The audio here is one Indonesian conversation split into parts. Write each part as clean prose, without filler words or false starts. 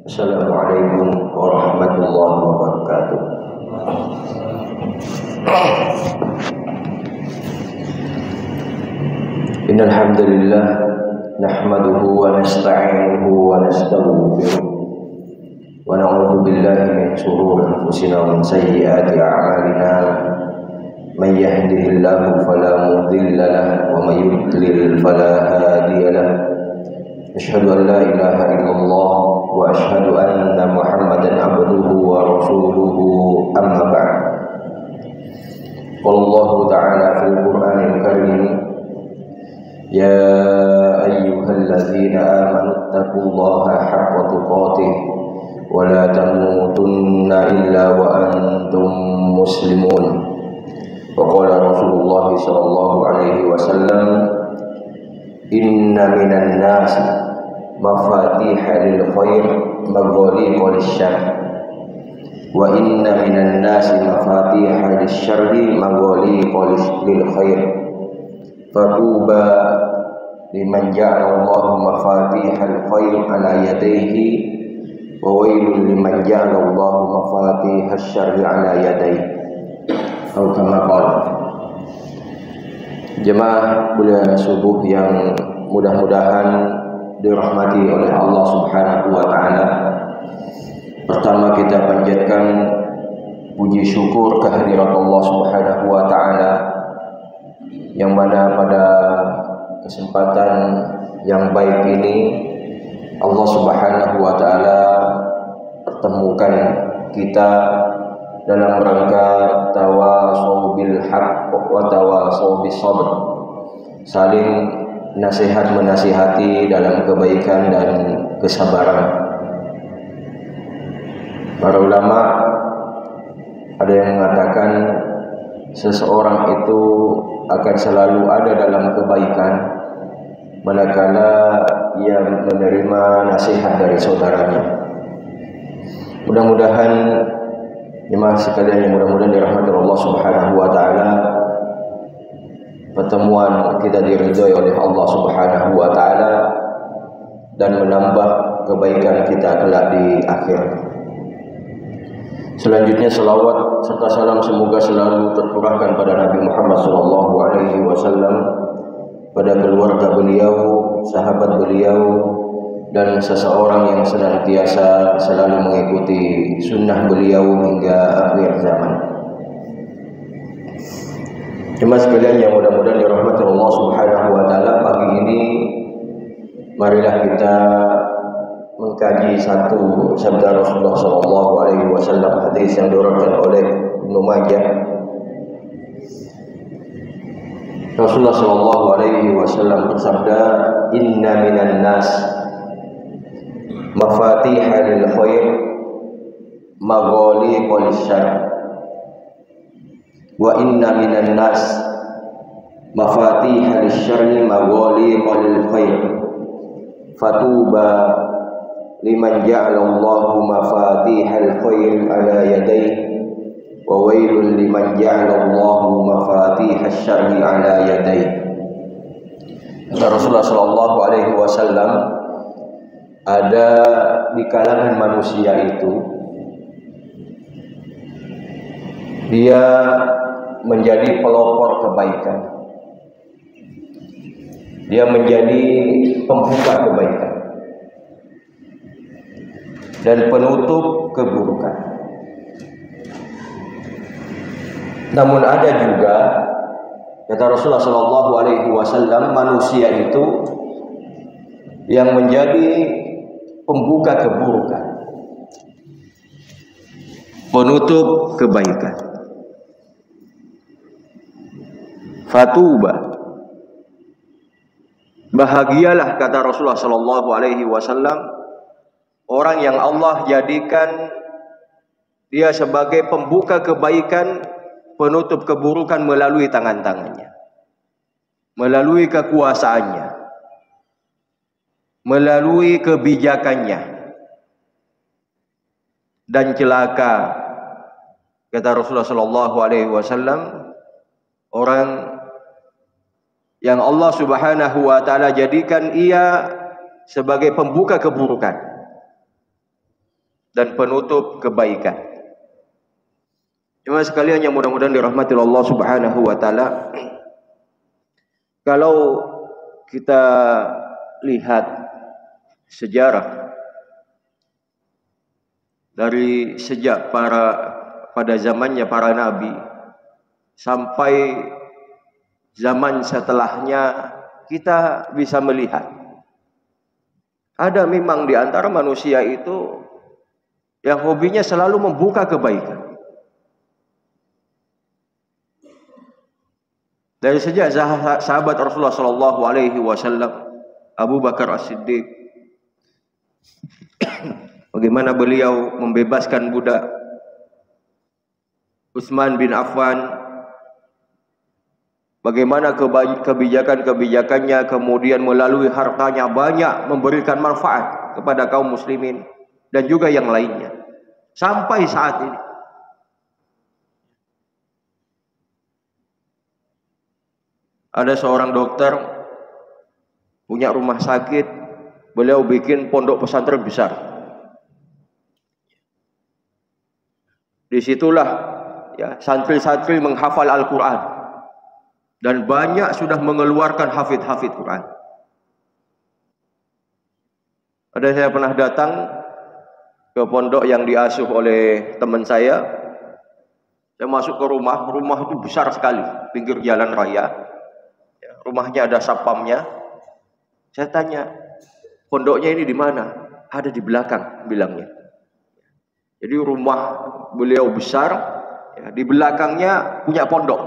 Assalamualaikum warahmatullahi wabarakatuh. Innal hamdalillah nahmaduhu wa nasta'inuhu wa nastaghfiruh wa na'udzu billahi min shururi anfusina wa min sayyiati a'malina. Man yahdihillahu fala mudilla lahu wa man yudlil fala hadiya lahu. Asyhadu an la ilaha illallah wa asyhadu anna Muhammadan abduhu wa rasuluhu, amma ba'd. Wallahu ta'ala fil Qur'anil Karim, ya ayyuhalladzina amanu taqullaha haqqa tuqatih wa la tamutunna illa wa antum muslimun. Wa qala Rasulullah sallallahu alaihi wasallam, inna minan nas mafatiha lil khair maghaliqa lisyarr wa inna minan nas mafatiha lisyarri maghaliqa lil khair fatuba liman ja'ala Allah mafatihal khair ala yadayhi wa wailul liman ja'ala Allah mafatihasy syarri ala yadayhi atau kama qala. Jemaah bulan subuh yang mudah-mudahan dirahmati oleh Allah Subhanahu wa taala. Pertama kita panjatkan puji syukur kehadirat Allah Subhanahu wa taala yang mana pada kesempatan yang baik ini Allah Subhanahu wa taala pertemukan kita dalam rangka tawasau bil haqq wa tawasau bis sabr, saling nasihat menasihati dalam kebaikan dan kesabaran. Para ulama ada yang mengatakan seseorang itu akan selalu ada dalam kebaikan manakala ia menerima nasihat dari saudaranya. Mudah-mudahan jemaah sekalian yang mudah-mudahan dirahmati Allah Subhanahu wa taala, pertemuan kita diridhai oleh Allah Subhanahu wa taala dan menambah kebaikan kita kelak di akhir. Selanjutnya selawat serta salam semoga selalu tercurahkan pada Nabi Muhammad sallallahu alaihi wasallam, pada keluarga beliau, sahabat beliau, dan seseorang yang senantiasa selalu mengikuti sunnah beliau hingga akhir zaman. Jemaah sekalian yang mudah-mudahan dirahmati Allah Subhanahu wa taala, pagi ini marilah kita mengkaji satu sabda Rasulullah sallallahu alaihi wasallam, hadis yang diriwayatkan oleh Ibnu Majah. Rasulullah sallallahu alaihi wasallam bersabda, inna minan nas mafatiha lil khair maghaliqa lisyarr wa inna minan nas mafatiha lisyarri maghaliqa lil khair fatuba liman ja'ala Allahu mafatihal khair ala yadayhi wa wailul liman ja'ala Allahu mafatihasy syarri ala yadayhi. Kata Rasulullah sallallahu alaihi wasallam, ada di kalangan manusia itu dia menjadi pelopor kebaikan, dia menjadi pembuka kebaikan dan penutup keburukan. Namun ada juga, kata Rasulullah sallallahu alaihi wasallam, manusia itu yang menjadi pembuka keburukan, penutup kebaikan. Fatuba, bahagialah, kata Rasulullah sallallahu alaihi wasallam, orang yang Allah jadikan dia sebagai pembuka kebaikan, penutup keburukan melalui tangan-tangannya, melalui kekuasaannya, melalui kebijakannya. Dan celaka, kata Rasulullah sallallahu alaihi wasallam, orang yang Allah Subhanahu wa taala jadikan ia sebagai pembuka keburukan, dan penutup kebaikan. Jemaah sekalian yang mudah-mudahan dirahmati Allah Subhanahu wa taala, kalau kita lihat sejarah dari sejak pada zamannya para nabi sampai zaman setelahnya, kita bisa melihat ada memang di antara manusia itu yang hobinya selalu membuka kebaikan. Dari sejak sahabat Rasulullah Shallallahu Alaihi Wasallam, Abu Bakar As-Siddiq, bagaimana beliau membebaskan budak, Utsman bin Affan, bagaimana kebijakan-kebijakannya kemudian melalui hartanya banyak memberikan manfaat kepada kaum muslimin dan juga yang lainnya sampai saat ini. Ada seorang dokter punya rumah sakit, beliau bikin pondok pesantren besar. Disitulah ya santri-santri menghafal Al-Quran dan banyak sudah mengeluarkan hafidh-hafidh Quran. Ada saya pernah datang ke pondok yang diasuh oleh teman saya. Saya masuk ke rumah itu besar sekali, pinggir jalan raya. Rumahnya ada sapamnya. Saya tanya, pondoknya ini di mana? Ada di belakang, bilangnya. Jadi rumah beliau besar, ya, di belakangnya punya pondok.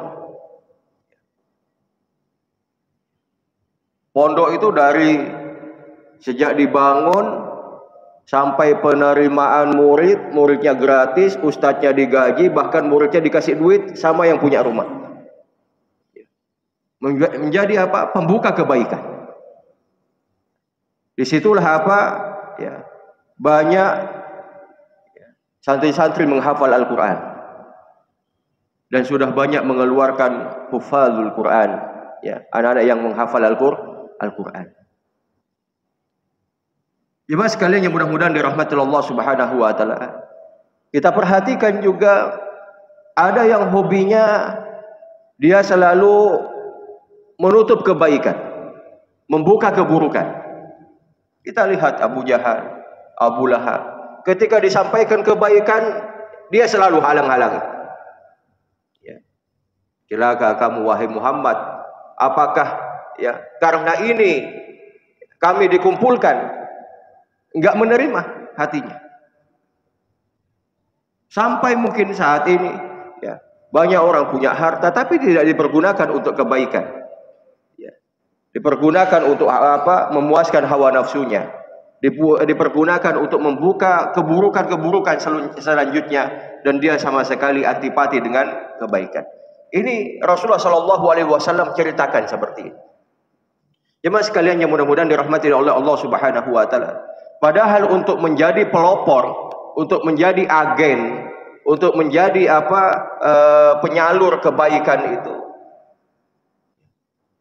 Pondok itu dari sejak dibangun sampai penerimaan murid, muridnya gratis, ustadznya digaji, bahkan muridnya dikasih duit sama yang punya rumah. Menjadi apa? Pembuka kebaikan. Disitulah apa? Ya, banyak ya, santri-santri menghafal Al-Quran dan sudah banyak mengeluarkan hufadzul Quran, ya, anak-anak yang menghafal Al-Quran. Jemaah sekalian yang mudah-mudahan dirahmati Allah Subhanahu wa taala, kita perhatikan juga ada yang hobinya dia selalu menutup kebaikan, membuka keburukan. Kita lihat Abu Jahal, Abu Lahab, ketika disampaikan kebaikan, dia selalu halang-halangi. Ya. Celaka kamu wahai Muhammad, apakah ya karena ini kami dikumpulkan? Enggak menerima hatinya. Sampai mungkin saat ini, ya, banyak orang punya harta tapi tidak dipergunakan untuk kebaikan. Dipergunakan untuk apa? Memuaskan hawa nafsunya. Dipergunakan untuk membuka keburukan-keburukan selanjutnya, dan dia sama sekali antipati dengan kebaikan. Ini Rasulullah Shallallahu Alaihi Wasallam ceritakan seperti ini. Jemaah sekalian yang mudah-mudahan dirahmati oleh Allah Subhanahu Wa Taala. Padahal untuk menjadi pelopor, untuk menjadi agen, untuk menjadi apa? Penyalur kebaikan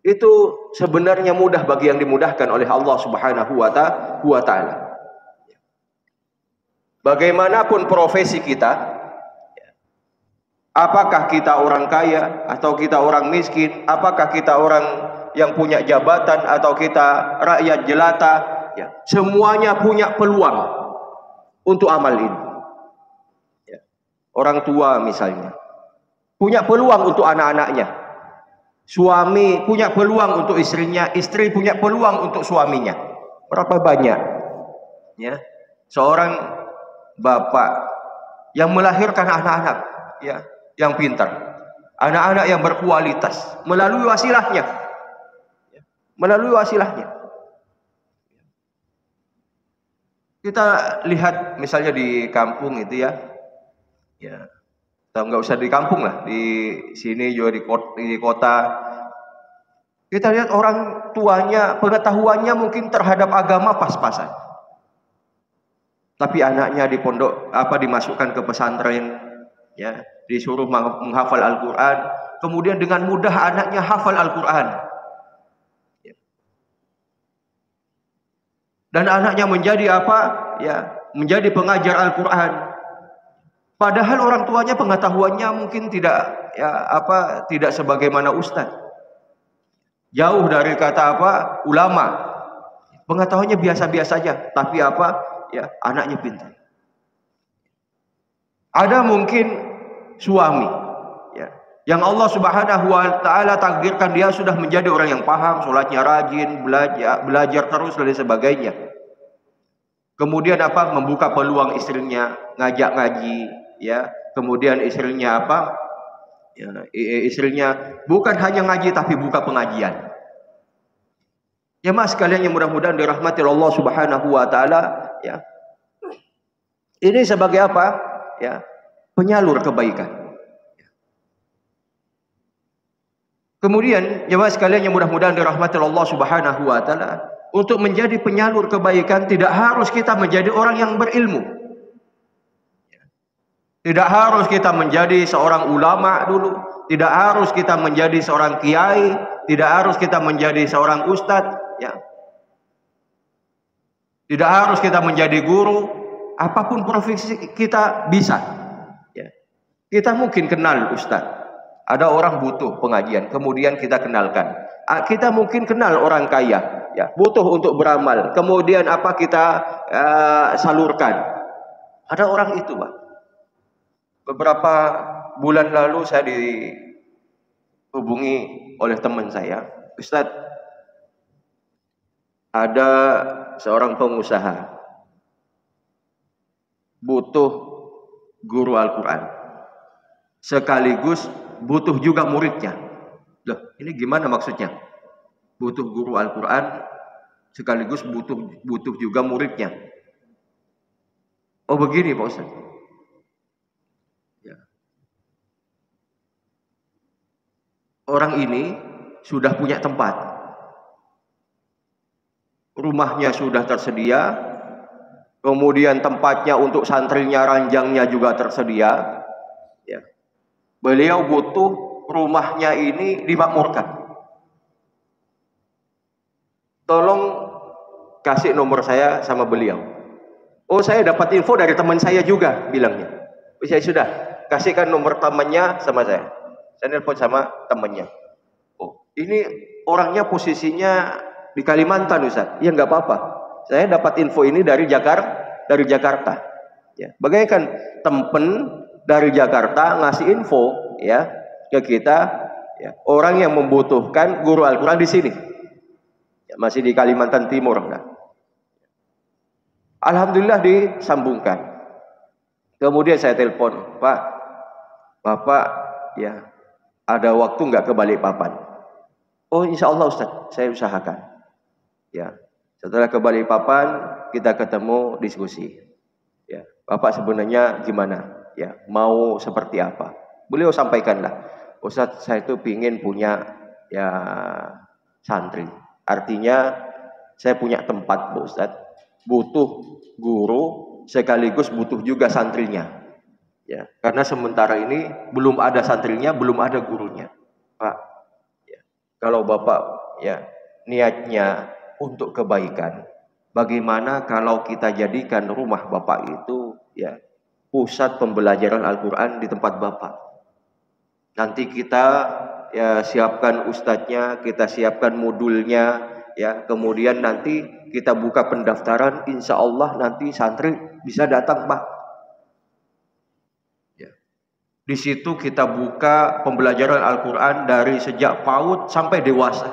itu sebenarnya mudah bagi yang dimudahkan oleh Allah Subhanahu wa taala. Bagaimanapun profesi kita, apakah kita orang kaya atau kita orang miskin, apakah kita orang yang punya jabatan atau kita rakyat jelata, ya, semuanya punya peluang untuk amal ini. Ya. Orang tua misalnya punya peluang untuk anak-anaknya. Suami punya peluang untuk istrinya, istri punya peluang untuk suaminya. Berapa banyak ya seorang bapak yang melahirkan anak-anak ya yang pintar, anak-anak yang berkualitas melalui wasilahnya. Melalui wasilahnya. Kita lihat misalnya di kampung itu ya. Ya. Nggak usah di kampung lah, di sini juga di kota. Kita lihat orang tuanya, pengetahuannya mungkin terhadap agama pas-pasan. Tapi anaknya di pondok dimasukkan ke pesantren, ya, disuruh menghafal Al-Quran, kemudian dengan mudah anaknya hafal Al-Quran. Dan anaknya menjadi apa? Ya, menjadi pengajar Al-Quran. Padahal orang tuanya pengetahuannya mungkin tidak tidak sebagaimana ustaz. Jauh dari kata ulama. Pengetahuannya biasa-biasa saja, tapi anaknya pintar. Ada mungkin suami yang Allah Subhanahu wa taala takdirkan dia sudah menjadi orang yang paham, sholatnya rajin, belajar terus dan sebagainya. Kemudian membuka peluang istrinya ngajak ngaji, Kemudian istrinya istrinya bukan hanya ngaji tapi buka pengajian. Mas sekalian yang mudah-mudahan dirahmati Allah Subhanahu wa taala, Ini sebagai penyalur kebaikan. Kemudian jemaah sekalian yang mudah-mudahan dirahmati Allah Subhanahu wa taala, untuk menjadi penyalur kebaikan tidak harus kita menjadi orang yang berilmu. Tidak harus kita menjadi seorang ulama dulu, tidak harus kita menjadi seorang kiai, tidak harus kita menjadi seorang ustadz, Tidak harus kita menjadi guru, apapun profesi kita bisa. Kita mungkin kenal ustadz. Ada orang butuh pengajian, kemudian kita kenalkan. Kita mungkin kenal orang kaya, butuh untuk beramal, kemudian kita salurkan. Ada orang itu, Pak. Beberapa bulan lalu saya dihubungi oleh teman saya, Ustadz, ada seorang pengusaha butuh guru Al-Quran, sekaligus butuh juga muridnya. Loh, ini gimana maksudnya? Butuh guru Al-Quran sekaligus butuh juga muridnya. Oh begini Pak Ustaz. Orang ini sudah punya tempat. Rumahnya sudah tersedia. Kemudian tempatnya untuk santrinya, ranjangnya juga tersedia. Beliau butuh rumahnya ini dimakmurkan. Tolong kasih nomor saya sama beliau. Oh, saya dapat info dari teman saya juga, bilangnya. Saya sudah kasihkan nomor temannya sama saya. Saya nelpon sama temannya. Oh, ini orangnya posisinya di Kalimantan, Ustaz. Ya nggak apa-apa. Saya dapat info ini dari Jakarta. Bagaikan tempen dari Jakarta ngasih info ke kita, orang yang membutuhkan guru Al-Quran di sini, masih di Kalimantan Timur. Alhamdulillah disambungkan. Kemudian saya telepon, Pak, Bapak ada waktu nggak ke Balikpapan? Oh insya Allah Ustaz, saya usahakan. Setelah ke Balikpapan kita ketemu diskusi. Bapak sebenarnya gimana? Mau seperti apa? Beliau sampaikanlah, Ustaz, saya itu pingin punya santri. Artinya saya punya tempat, Bu Ustaz. Butuh guru sekaligus butuh juga santrinya. Karena sementara ini belum ada santrinya, belum ada gurunya. Pak, kalau Bapak niatnya untuk kebaikan, bagaimana kalau kita jadikan rumah Bapak itu pusat pembelajaran Al-Quran di tempat Bapak. Nanti kita siapkan ustadznya, kita siapkan modulnya, kemudian nanti kita buka pendaftaran, insya Allah nanti santri bisa datang, Pak. Di situ kita buka pembelajaran Al-Quran dari sejak PAUD sampai dewasa.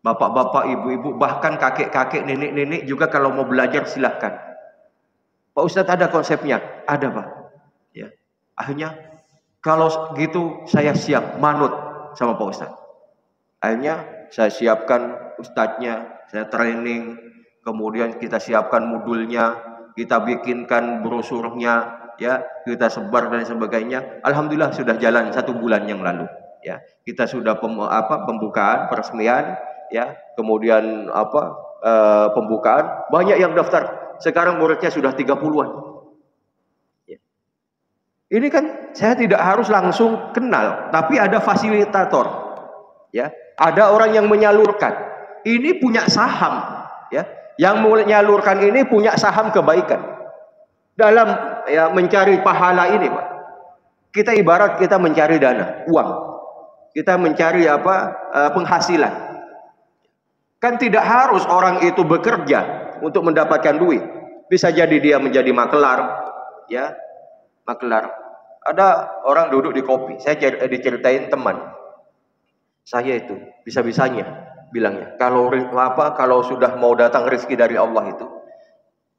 Bapak-bapak, ibu-ibu, bahkan kakek-kakek, nenek-nenek juga kalau mau belajar silahkan. Pak Ustadz ada konsepnya? Ada Pak. Akhirnya kalau gitu saya siap manut sama Pak Ustadz. Akhirnya saya siapkan ustadznya, saya training, kemudian kita siapkan modulnya, kita bikinkan brosurnya, kita sebar dan sebagainya. Alhamdulillah sudah jalan 1 bulan yang lalu. Kita sudah pembukaan, peresmian, kemudian pembukaan, banyak yang daftar. Sekarang muridnya sudah 30-an. Ini kan saya tidak harus langsung kenal, tapi ada fasilitator. Ada orang yang menyalurkan. Ini punya saham. Yang menyalurkan ini punya saham kebaikan dalam ya mencari pahala ini, Pak. Kita ibarat kita mencari dana, uang. Kita mencari penghasilan. Kan tidak harus orang itu bekerja untuk mendapatkan duit. Bisa jadi dia menjadi makelar, ya, makelar. Ada orang duduk di kopi. Saya diceritain teman. Saya itu bisa-bisanya bilangnya, kalau sudah mau datang rezeki dari Allah itu,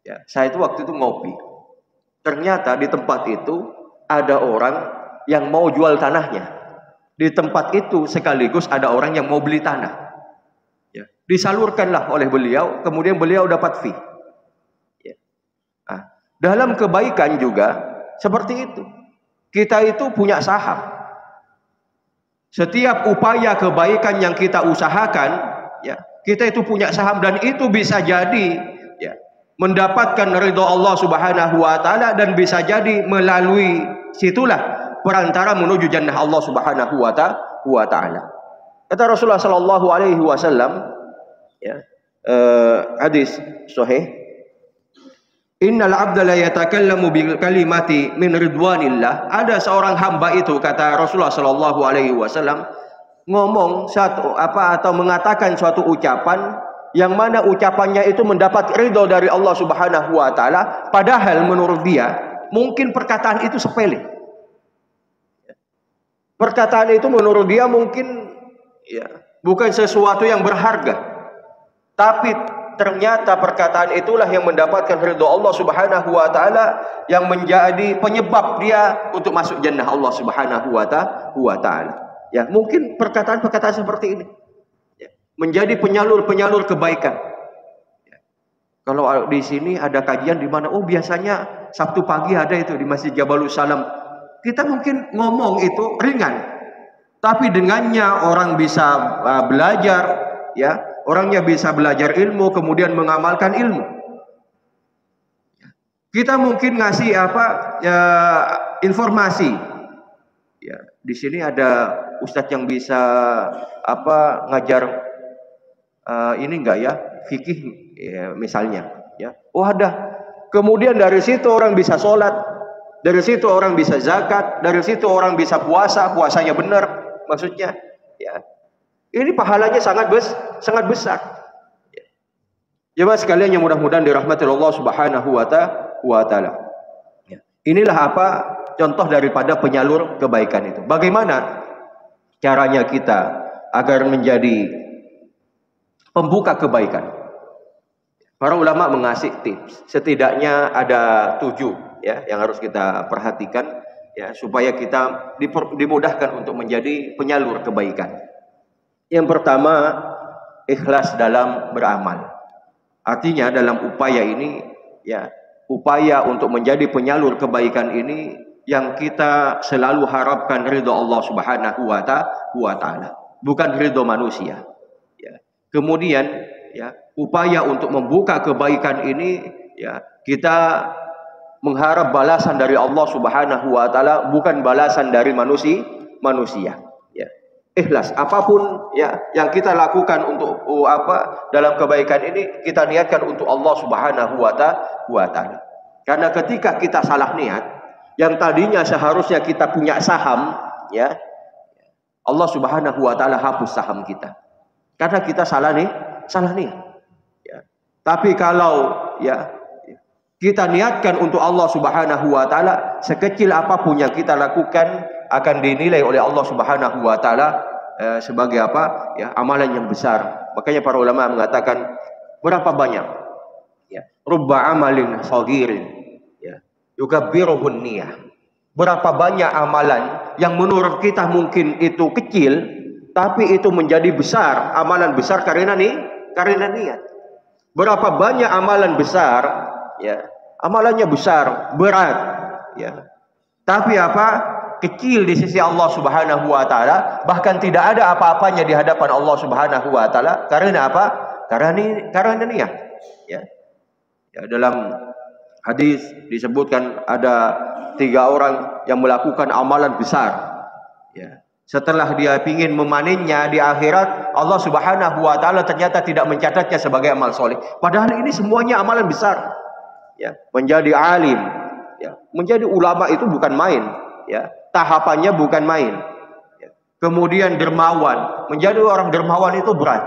ya, saya itu waktu itu ngopi. Ternyata di tempat itu ada orang yang mau jual tanahnya. Di tempat itu sekaligus ada orang yang mau beli tanah. Ya, disalurkanlah oleh beliau, kemudian beliau dapat fee. Ya. Nah, dalam kebaikan juga seperti itu. Kita itu punya saham. Setiap upaya kebaikan yang kita usahakan, ya, kita itu punya saham dan itu bisa jadi, ya, mendapatkan ridho Allah Subhanahu wa taala dan bisa jadi melalui situlah perantara menuju jannah Allah Subhanahu wa taala. Kata Rasulullah sallallahu alaihi wasallam, ya, hadis sahih, innal abda la yatakallamu bil kalimati min ridwanillah. Ada seorang hamba itu, kata Rasulullah sallallahu alaihi wasallam, ngomong atau mengatakan suatu ucapan yang mana ucapannya itu mendapat ridho dari Allah Subhanahu wa taala, padahal menurut dia mungkin perkataan itu sepele. Perkataan itu menurut dia mungkin, ya, bukan sesuatu yang berharga. Tapi ternyata perkataan itulah yang mendapatkan ridho Allah Subhanahu wa taala, yang menjadi penyebab dia untuk masuk jannah Allah Subhanahu wa taala. Ya, mungkin perkataan-perkataan seperti ini, ya, menjadi penyalur-penyalur kebaikan. Ya. Kalau di sini ada kajian di mana, biasanya Sabtu pagi ada itu di Masjid Jabalus Salam. Kita mungkin ngomong itu ringan, tapi dengannya orang bisa belajar, ya. Orangnya bisa belajar ilmu, kemudian mengamalkan ilmu. Kita mungkin ngasih informasi. Ya, di sini ada ustadz yang bisa ngajar ini enggak ya, fikih, ya, misalnya. Ya, ada. Kemudian dari situ orang bisa sholat, dari situ orang bisa zakat, dari situ orang bisa puasanya benar, maksudnya. Ya. Ini pahalanya sangat besar. Ya, sekalian yang mudah-mudahan dirahmati Allah Subhanahu wa taala. Ya. Inilah contoh daripada penyalur kebaikan itu. Bagaimana caranya kita agar menjadi pembuka kebaikan? Para ulama mengasih tips. Setidaknya ada 7, ya, yang harus kita perhatikan, ya, supaya kita dimudahkan untuk menjadi penyalur kebaikan. Yang pertama, ikhlas dalam beramal. Artinya dalam upaya ini, ya, upaya untuk menjadi penyalur kebaikan ini, yang kita selalu harapkan ridho Allah Subhanahu wa taala, bukan ridho manusia. Ya. Kemudian, ya, upaya untuk membuka kebaikan ini, ya, kita mengharap balasan dari Allah Subhanahu wa taala, bukan balasan dari manusia. Ikhlas, apapun, ya, yang kita lakukan untuk dalam kebaikan ini, kita niatkan untuk Allah Subhanahu wa taala. Karena ketika kita salah niat, yang tadinya seharusnya kita punya saham, ya, Allah Subhanahu wa taala hapus saham kita. Karena kita salah niat. Ya. Tapi kalau, ya, kita niatkan untuk Allah Subhanahu wa taala, sekecil apapun yang kita lakukan akan dinilai oleh Allah Subhanahu wa taala sebagai ya, amalan yang besar. Makanya para ulama mengatakan, berapa banyak, ya, rubba amalin saghirin, ya, yukabbiruhun niyah. Berapa banyak amalan yang menurut kita mungkin itu kecil, tapi itu menjadi besar, amalan besar karena niat. Berapa banyak amalan besar, ya, amalannya besar, berat, ya, tapi kecil di sisi Allah Subhanahu wa taala, bahkan tidak ada apa-apanya di hadapan Allah Subhanahu wa taala. Karena karena niat, ya. Ya, dalam hadis disebutkan ada 3 orang yang melakukan amalan besar, ya, Setelah dia ingin memanennya di akhirat, Allah Subhanahu wa taala ternyata tidak mencatatnya sebagai amal soleh. Padahal ini semuanya amalan besar. Ya, menjadi alim, ya, menjadi ulama itu bukan main, ya. Tahapannya bukan main. Ya. Kemudian dermawan, menjadi orang dermawan itu berat.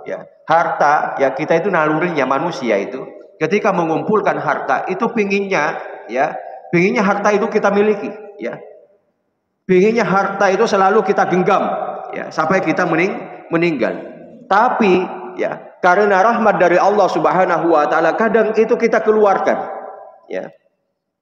Ya. Harta, ya kita itu nalurinya manusia itu. Ketika mengumpulkan harta itu pinginnya, ya, pinginnya harta itu kita miliki, ya. Pinginnya harta itu selalu kita genggam, ya, sampai kita meninggal. Tapi, ya, karena rahmat dari Allah Subhanahu wa taala kadang itu kita keluarkan, ya.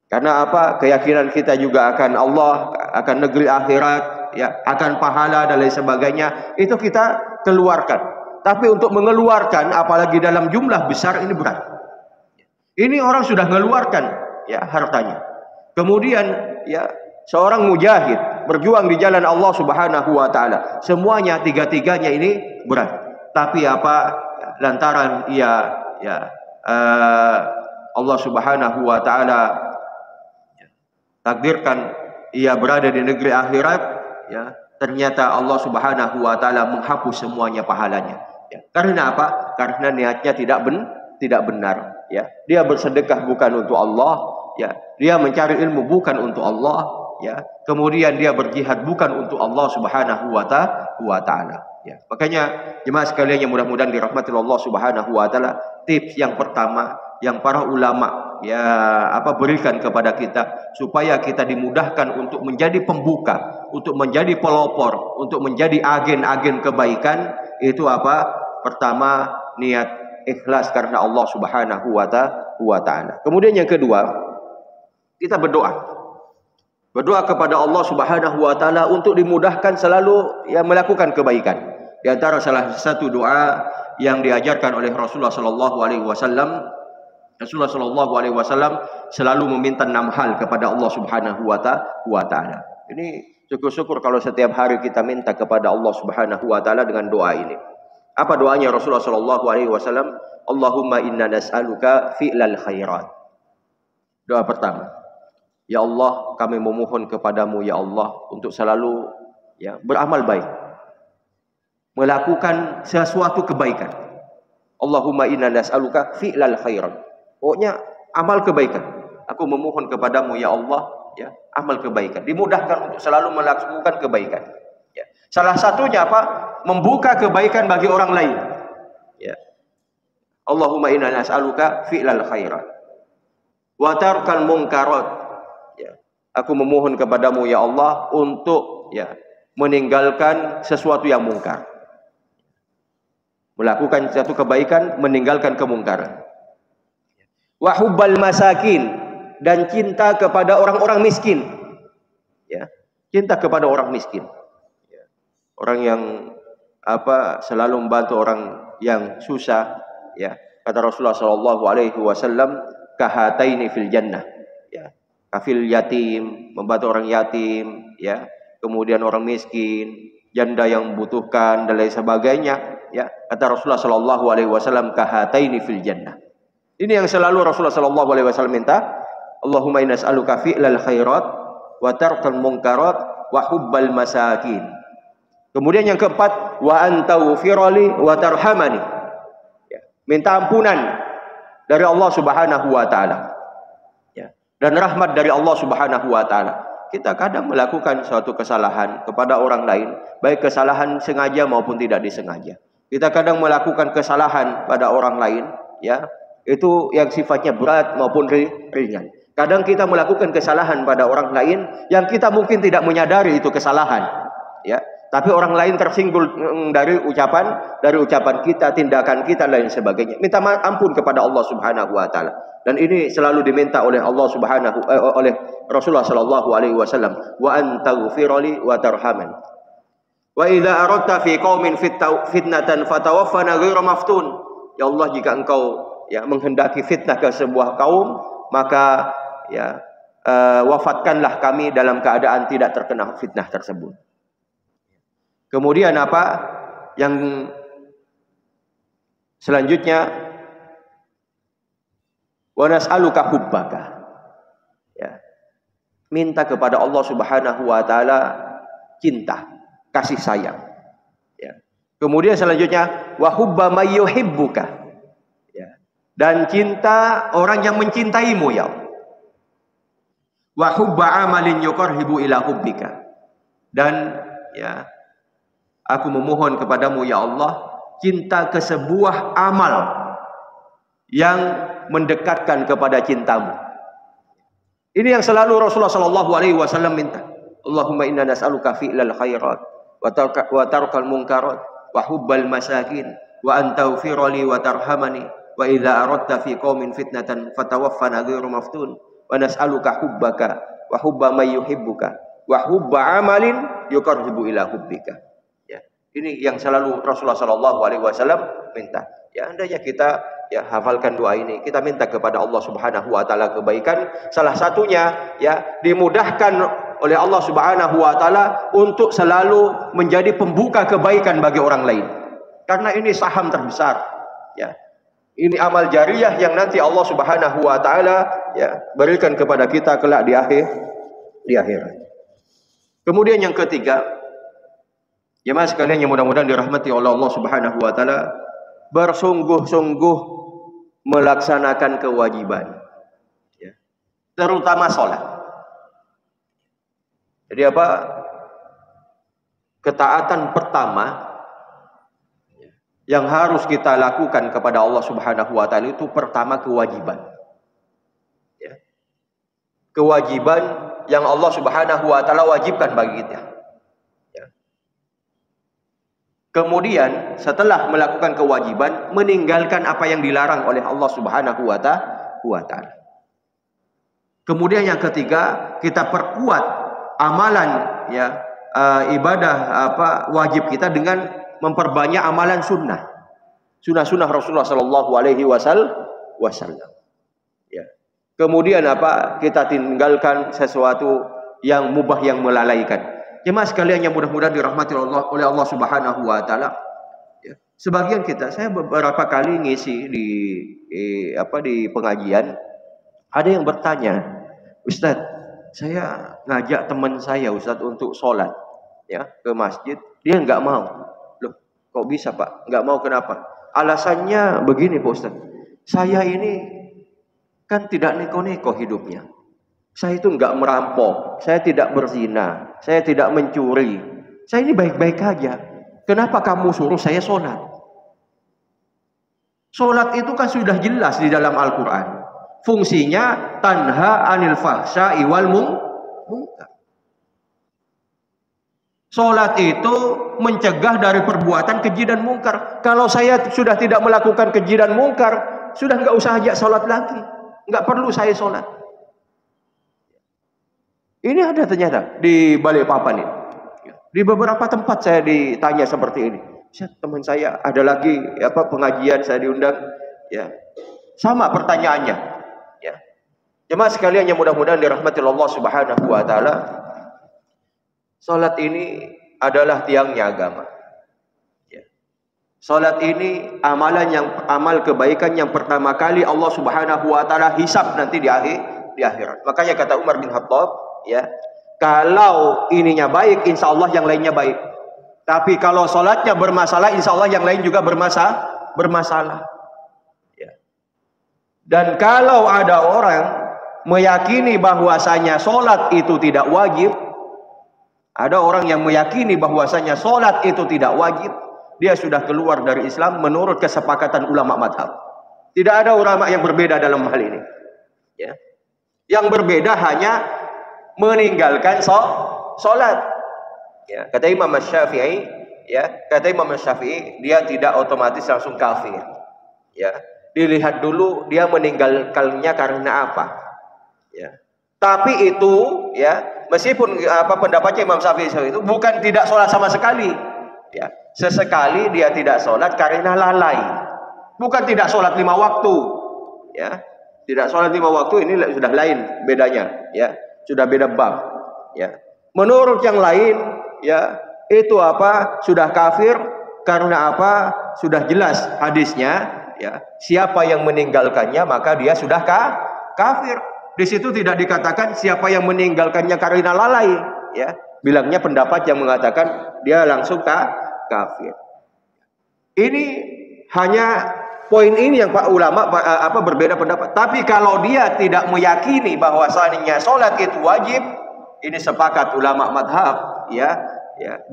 Karena apa? Keyakinan kita juga akan Allah, akan negeri akhirat, ya, akan pahala dan lain sebagainya, itu kita keluarkan. Tapi untuk mengeluarkan apalagi dalam jumlah besar ini berat. Ini orang sudah mengeluarkan, ya, hartanya. Kemudian, ya, seorang mujahid berjuang di jalan Allah Subhanahu wa taala. Semuanya tiga-tiganya ini berat. Tapi apa? Lantaran ia, ya, Allah Subhanahu wa taala takdirkan ia berada di negeri akhirat, ya, ternyata Allah Subhanahu wa taala menghapus semuanya pahalanya. Ya. Karena apa? Karena niatnya tidak benar, ya. Dia bersedekah bukan untuk Allah, ya. Dia mencari ilmu bukan untuk Allah, ya. Kemudian dia berjihad bukan untuk Allah Subhanahu wa taala, ya. Makanya jemaah sekalian yang mudah-mudahan dirahmati Allah Subhanahu wa taala, tips yang pertama yang para ulama, ya, berikan kepada kita supaya kita dimudahkan untuk menjadi pembuka, untuk menjadi pelopor, untuk menjadi agen-agen kebaikan, itu apa? Pertama, niat ikhlas karena Allah Subhanahu wa taala. Kemudian yang kedua, kita berdoa kepada Allah Subhanahu wa taala untuk dimudahkan selalu, ya, melakukan kebaikan. Di antara salah satu doa yang diajarkan oleh Rasulullah sallallahu alaihi wasallam, Rasulullah sallallahu alaihi wasallam selalu meminta 6 hal kepada Allah Subhanahu wa taala. Ini syukur-syukur kalau setiap hari kita minta kepada Allah Subhanahu wa taala dengan doa ini. Apa doanya Rasulullah sallallahu alaihi wasallam? Allahumma inna nas'aluka fi'lal khairat. Doa pertama. Ya Allah, kami memohon kepadamu ya Allah untuk selalu, ya, beramal baik, melakukan sesuatu kebaikan. Allahumma inna nas'aluka fi'lal khairat. Pokoknya amal kebaikan. Aku memohon kepadamu ya Allah, ya, amal kebaikan. Dimudahkan untuk selalu melakukan kebaikan. Ya. Salah satunya apa? Membuka kebaikan bagi orang lain. Ya. Allahumma inna nas'aluka fi'lal khairat wa tarkal munkarat. Ya. Aku memohon kepadamu ya Allah untuk, ya, meninggalkan sesuatu yang mungkar. Melakukan satu kebaikan, meninggalkan kemungkaran. Wa hubbal masakin, dan cinta kepada orang-orang miskin. Ya, cinta kepada orang miskin. Ya. Orang yang selalu membantu orang yang susah, ya. Kata Rasulullah sallallahu alaihi wasallam, kahataini fil jannah. Ya. Kafil yatim, membantu orang yatim, ya. Kemudian orang miskin, janda yang membutuhkan dan lain sebagainya, ya. Kata Rasulullah sallallahu alaihi wasallam, kahataini fil jannah. Ini yang selalu Rasulullah sallallahu alaihi wasallam minta. Allahumma inna nas'aluka fi'lal khairat wa tarkal munkarat wa hubbal masakin. Kemudian yang keempat, wa antaghfirali wa tarhamani. Ya. Minta ampunan dari Allah Subhanahu wa taala. Ya. Dan rahmat dari Allah Subhanahu wa taala. Kita kadang melakukan suatu kesalahan kepada orang lain, baik kesalahan sengaja maupun tidak disengaja. Kita kadang melakukan kesalahan pada orang lain, ya, itu yang sifatnya berat maupun ringan. Kadang kita melakukan kesalahan pada orang lain yang kita mungkin tidak menyadari itu kesalahan, ya. Tapi orang lain tersinggung dari ucapan kita, tindakan kita dan lain sebagainya. Minta ampun kepada Allah Subhanahu wa taala. Dan ini selalu diminta oleh Allah oleh Rasulullah sallallahu alaihi wasallam, wa antaghfirli wa tarhaman. Wa idza aradta fi qaumin fitnatan fatawaffana ghairu maftun. Ya Allah, jika engkau, ya, menghendaki fitnah ke sebuah kaum, maka, ya, wafatkanlah kami dalam keadaan tidak terkena fitnah tersebut. Kemudian apa yang selanjutnya? Wa nas'aluka hubbaka. Ya. Minta kepada Allah Subhanahu wa taala cinta. kasih sayang. Ya. Kemudian selanjutnya wa hubba may yuhibbuka. Ya. Dan cinta orang yang mencintaimu ya Allah. Wa hubba amalin yuqarribu ila hubbika. Dan ya, aku memohon kepadamu ya Allah, cinta ke sebuah amal yang mendekatkan kepada cintamu. Ini yang selalu Rasulullah sallallahu alaihi wasallam minta. Allahumma inna nas'aluka fi'lal khairat wa tarkal munkarat wa hubbal masakin wa an taghfira li wa tarhamani wa idza aradta fi qaumin fitnatan fatawaffana ghairu maftun wa nas'aluka hubbaka wa hubba may yuhibbuka wa hubba amalin yuqarribu ila hubbika. Ya, ini yang selalu Rasulullah sallallahu alaihi wasallam minta. Ya, andainya kita ya hafalkan doa ini, kita minta kepada Allah Subhanahu wa taala kebaikan, salah satunya ya dimudahkan oleh Allah Subhanahu wa taala untuk selalu menjadi pembuka kebaikan bagi orang lain. Karena ini saham terbesar. Ya. Ini amal jariyah yang nanti Allah Subhanahu wa taala ya berikan kepada kita kelak di akhirat. Kemudian yang ketiga, jemaah sekalian yang mudah-mudahan dirahmati oleh Allah Subhanahu wa taala, bersungguh-sungguh melaksanakan kewajiban. Ya. Terutama sholat. Jadi apa? Ketaatan pertama yang harus kita lakukan kepada Allah Subhanahu wa taala itu pertama kewajiban. Ya. Kewajiban yang Allah Subhanahu wa taala wajibkan bagi kita. Ya. Kemudian setelah melakukan kewajiban, meninggalkan apa yang dilarang oleh Allah Subhanahu wa taala. Kemudian yang ketiga, kita perkuat amalan ya ibadah wajib kita dengan memperbanyak amalan sunnah Rasulullah Sallallahu Alaihi Wasallam. Ya. Kemudian kita tinggalkan sesuatu yang mubah, yang melalaikan. Jemaah sekalian yang mudah-mudahan dirahmati oleh Allah Subhanahu Wa Taala. Ya. Sebagian kita, saya beberapa kali ngisi di pengajian, ada yang bertanya, Ustadz, saya ngajak teman saya Ustadz untuk sholat ya ke masjid, dia nggak mau. Kok bisa Pak? Nggak mau, kenapa? Alasannya begini Pak Ustaz. Saya ini kan tidak neko-neko hidupnya. Saya itu nggak merampok. Saya tidak berzina. Saya tidak mencuri. Saya ini baik-baik aja. Kenapa kamu suruh saya sholat? Sholat itu kan sudah jelas di dalam Al-Quran. Fungsinya tanha anil fahsya'i wal munkar. Sholat itu mencegah dari perbuatan keji dan mungkar. Kalau saya sudah tidak melakukan keji dan mungkar, sudah nggak usah ajak sholat lagi. Nggak perlu saya sholat. Ini ada ternyata di Balikpapan ini. Di beberapa tempat saya ditanya seperti ini. Teman saya ada lagi pengajian, saya diundang. Ya, sama pertanyaannya. Ya. Jemaah sekalian yang mudah-mudahan dirahmati Allah Subhanahu Wa Taala. Salat ini adalah tiangnya agama. Ya. Salat ini amal kebaikan yang pertama kali Allah Subhanahu wa taala hisab nanti di akhirat. Makanya kata Umar bin Khattab, ya, kalau ininya baik, insya Allah yang lainnya baik. Tapi kalau salatnya bermasalah, insya Allah yang lain juga bermasalah. Ya. Dan kalau ada orang meyakini bahwasanya salat itu tidak wajib, ada orang yang meyakini bahwasanya sholat itu tidak wajib, dia sudah keluar dari Islam menurut kesepakatan ulama madhab. Tidak ada ulama yang berbeda dalam hal ini. Ya. Yang berbeda hanya meninggalkan sholat. Ya. Kata Imam Syafi'i, dia tidak otomatis langsung kafir. Ya. Dilihat dulu dia meninggalkannya karena apa. Ya. Tapi itu ya, meskipun pendapatnya Imam Syafi'i itu bukan tidak sholat sama sekali, ya, sesekali dia tidak sholat karena lalai, bukan tidak sholat 5 waktu, ya, tidak sholat 5 waktu ini sudah lain bedanya, ya, sudah beda bab, ya. Menurut yang lain, ya, itu sudah kafir karena sudah jelas hadisnya, ya, siapa yang meninggalkannya maka dia sudah kafir. Di situ tidak dikatakan siapa yang meninggalkannya karena lalai, ya. Bilangnya pendapat yang mengatakan dia langsung kafir. Ini hanya poin ini yang Pak ulama berbeda pendapat. Tapi kalau dia tidak meyakini bahwasanya salat itu wajib, ini sepakat ulama madhab, ya,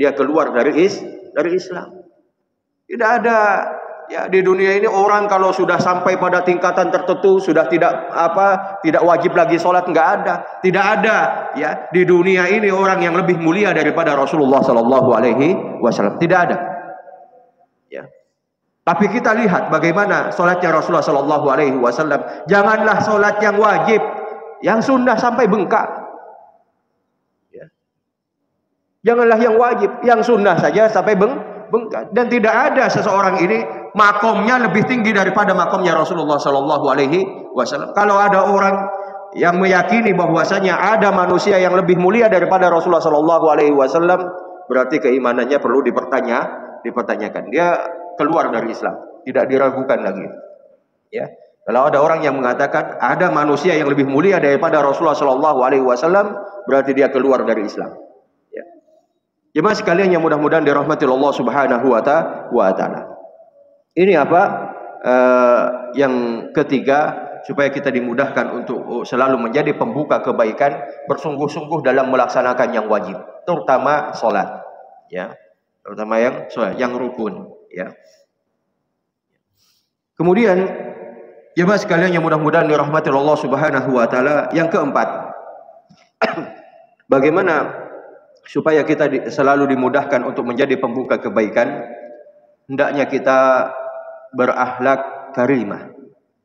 dia keluar dari Islam. Tidak ada ya di dunia ini orang kalau sudah sampai pada tingkatan tertentu sudah tidak wajib lagi salat, nggak ada. Tidak ada ya di dunia ini orang yang lebih mulia daripada Rasulullah Shallallahu Alaihi Wasallam. Tidak ada. Ya. Tapi kita lihat bagaimana salatnya Rasulullah Shallallahu Alaihi Wasallam. Janganlah salat yang wajib, yang sunnah sampai bengkak. Ya. Janganlah yang wajib, yang sunnah saja sampai bengkak. Dan tidak ada seseorang ini makomnya lebih tinggi daripada makomnya Rasulullah Shallallahu Alaihi Wasallam. Kalau ada orang yang meyakini bahwasanya ada manusia yang lebih mulia daripada Rasulullah Shallallahu Alaihi Wasallam, berarti keimanannya perlu dipertanyakan. Dia keluar dari Islam, tidak diragukan lagi. Ya, kalau ada orang yang mengatakan ada manusia yang lebih mulia daripada Rasulullah Shallallahu Alaihi Wasallam, berarti dia keluar dari Islam. Jemaah sekalian yang mudah-mudahan dirahmati Allah Subhanahu wa Ta'ala. Ini yang ketiga, supaya kita dimudahkan untuk selalu menjadi pembuka kebaikan, bersungguh-sungguh dalam melaksanakan yang wajib, terutama salat, ya, terutama yang salat, yang rukun, ya. Kemudian jemaah sekalian yang mudah-mudahan dirahmati Allah Subhanahu wa Ta'ala, yang keempat, bagaimana supaya kita selalu dimudahkan untuk menjadi pembuka kebaikan, hendaknya kita berakhlak karimah,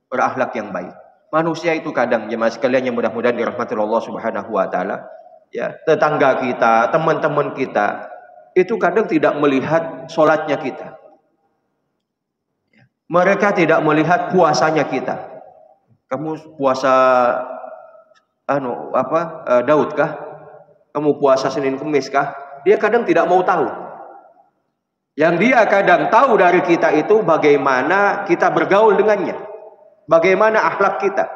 berakhlak yang baik. Manusia itu kadang, jemaah sekalian yang mudah-mudahan dirahmati Allah Subhanahu wa Ta'ala, ya, tetangga kita, teman-teman kita, itu kadang tidak melihat sholatnya kita. Mereka tidak melihat puasanya kita. Kamu puasa Daud kah? Kamu puasa Senin Kemis kah? Dia kadang tidak mau tahu. Yang dia kadang tahu dari kita itu bagaimana kita bergaul dengannya, bagaimana akhlak kita,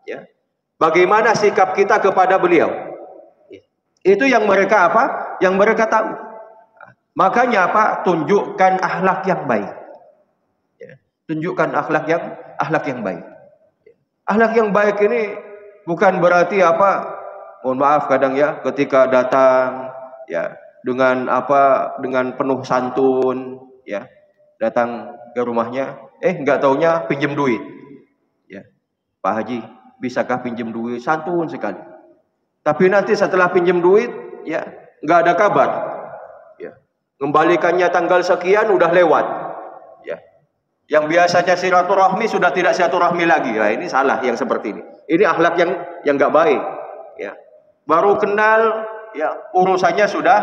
ya, bagaimana sikap kita kepada beliau. Itu yang mereka Yang mereka tahu. Makanya tunjukkan akhlak yang baik. Ya, tunjukkan akhlak yang baik. Akhlak yang baik ini bukan berarti mohon maaf kadang ya, ketika datang ya dengan penuh santun, ya, datang ke rumahnya, nggak taunya pinjam duit, ya, Pak Haji bisakah pinjam duit, santun sekali. Tapi nanti setelah pinjam duit, ya, nggak ada kabar, ya, kembalikannya tanggal sekian udah lewat, ya, yang biasanya silaturahmi sudah tidak silaturahmi lagi. Nah, ini salah yang seperti ini. Ini akhlak yang nggak baik, ya. Baru kenal, ya, urusannya sudah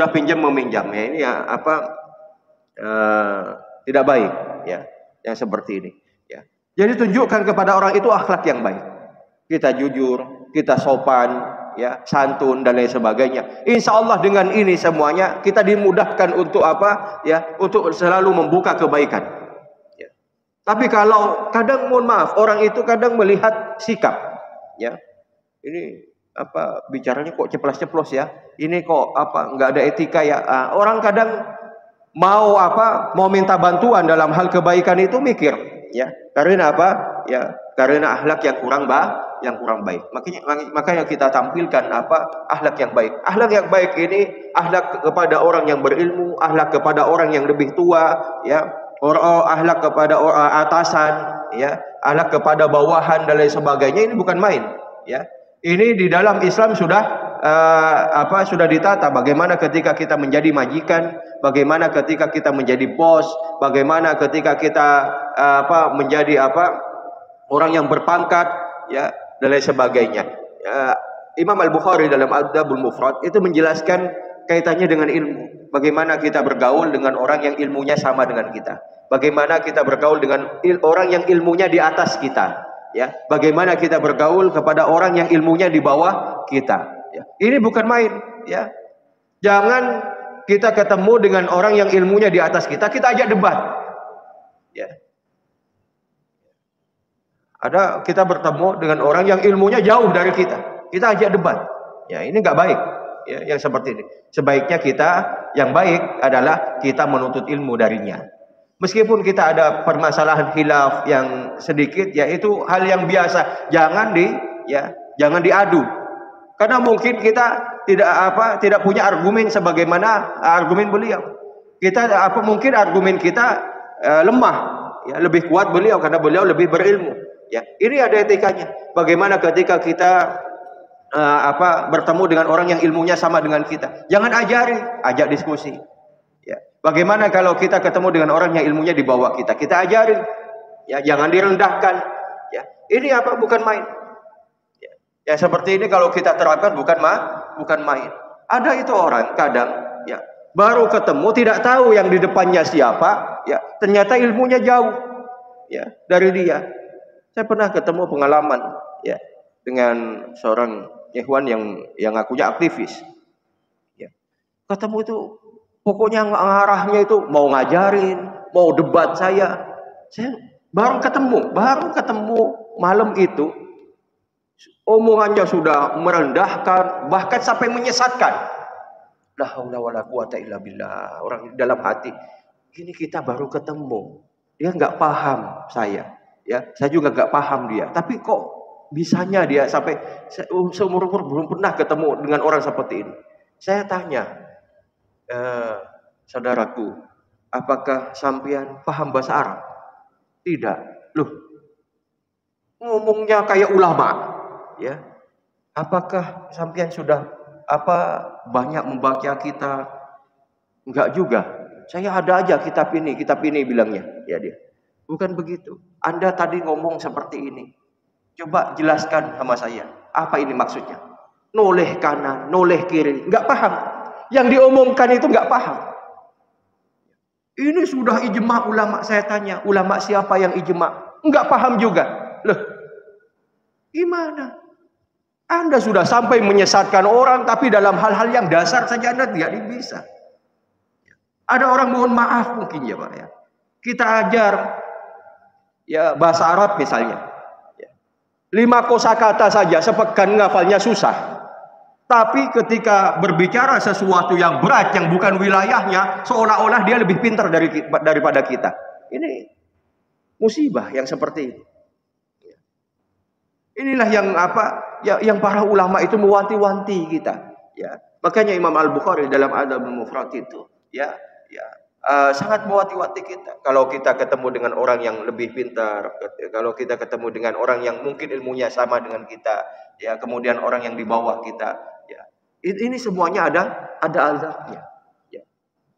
pinjam meminjam, ya, ini tidak baik, ya, yang seperti ini, ya. Jadi tunjukkan kepada orang itu akhlak yang baik. Kita jujur, kita sopan, ya, santun dan lain sebagainya. Insya Allah dengan ini semuanya kita dimudahkan untuk untuk selalu membuka kebaikan. Ya. Tapi kalau kadang, mohon maaf, orang itu kadang melihat sikap, ya. Ini bicaranya kok ceplos-ceplos ya. Ini kok nggak ada etika ya. Orang kadang mau minta bantuan dalam hal kebaikan itu mikir, ya. Karena Ya, karena akhlak yang kurang baik. Makanya kita tampilkan akhlak yang baik. Akhlak yang baik ini akhlak kepada orang yang berilmu, akhlak kepada orang yang lebih tua, ya. Akhlak kepada atasan, ya, akhlak kepada bawahan dan lain sebagainya. Ini bukan main, ya. Ini di dalam Islam sudah ditata. Bagaimana ketika kita menjadi majikan, bagaimana ketika kita menjadi bos, bagaimana ketika kita menjadi orang yang berpangkat, ya, dan lain sebagainya. Imam Al-Bukhari dalam Adabul Mufrad itu menjelaskan kaitannya dengan ilmu. Bagaimana kita bergaul dengan orang yang ilmunya sama dengan kita. Bagaimana kita bergaul dengan orang yang ilmunya di atas kita. Ya, bagaimana kita bergaul kepada orang yang ilmunya di bawah kita. Ya, ini bukan main. Ya, jangan kita ketemu dengan orang yang ilmunya di atas kita ajak debat. Ya, ada kita bertemu dengan orang yang ilmunya jauh dari kita ajak debat. Ya, ini nggak baik. ya, yang seperti ini. Sebaiknya kita, yang baik adalah kita menuntut ilmu darinya. Meskipun kita ada permasalahan khilaf yang sedikit, ya itu hal yang biasa. Jangan diadu. Karena mungkin kita tidak punya argumen sebagaimana argumen beliau. Mungkin argumen kita lemah, ya, lebih kuat beliau karena beliau lebih berilmu. Ya, ini ada etikanya. Bagaimana ketika kita bertemu dengan orang yang ilmunya sama dengan kita? Jangan ajak diskusi. Ya. Bagaimana kalau kita ketemu dengan orang yang ilmunya di bawah kita? Kita ajarin. Ya, jangan direndahkan. Ya. Ini bukan main. Ya, seperti ini kalau kita terapkan bukan main. Ada itu orang kadang ya baru ketemu tidak tahu yang di depannya siapa, ya ternyata ilmunya jauh ya dari dia. Saya pernah ketemu pengalaman ya dengan seorang ikhwan yang akunya aktivis. Ya. Ketemu itu pokoknya arahnya itu mau ngajarin, mau debat saya. Saya baru ketemu malam itu omongannya sudah merendahkan, bahkan sampai menyesatkan. La haula wala quwata illa billah. Orang dalam hati, ini kita baru ketemu. Dia nggak paham saya. Ya, saya juga nggak paham dia. Tapi kok bisanya dia sampai seumur-umur belum pernah ketemu dengan orang seperti ini. Saya tanya, saudaraku, apakah sampean paham bahasa Arab? Tidak. Loh, ngomongnya kayak ulama. Ya, apakah sampean sudah banyak membaca kitab? Enggak juga. Saya ada aja kitab ini bilangnya. Ya dia. Bukan begitu. Anda tadi ngomong seperti ini. Coba jelaskan sama saya. Apa ini maksudnya? Noleh kanan, noleh kiri. Enggak paham. Yang diomongkan itu enggak paham. Ini sudah ijma ulama. Saya tanya, ulama siapa yang ijma? Enggak paham juga. Loh, gimana? Anda sudah sampai menyesatkan orang, tapi dalam hal-hal yang dasar saja Anda tidak bisa. Ada orang mohon maaf mungkin ya Pak ya. Kita ajar ya bahasa Arab misalnya. 5 kosakata saja sepekan ngafalnya susah. Tapi ketika berbicara sesuatu yang berat yang bukan wilayahnya, seolah-olah dia lebih pintar daripada kita. Ini musibah yang seperti ini. Inilah yang para ulama itu mewanti-wanti kita. Ya, makanya Imam Al-Bukhari dalam Adabul Mufrad itu, sangat mewanti-wanti kita. Kalau kita ketemu dengan orang yang lebih pintar, kalau kita ketemu dengan orang yang mungkin ilmunya sama dengan kita, ya, kemudian orang yang di bawah kita, ya, ini semuanya ada adabnya. Ya.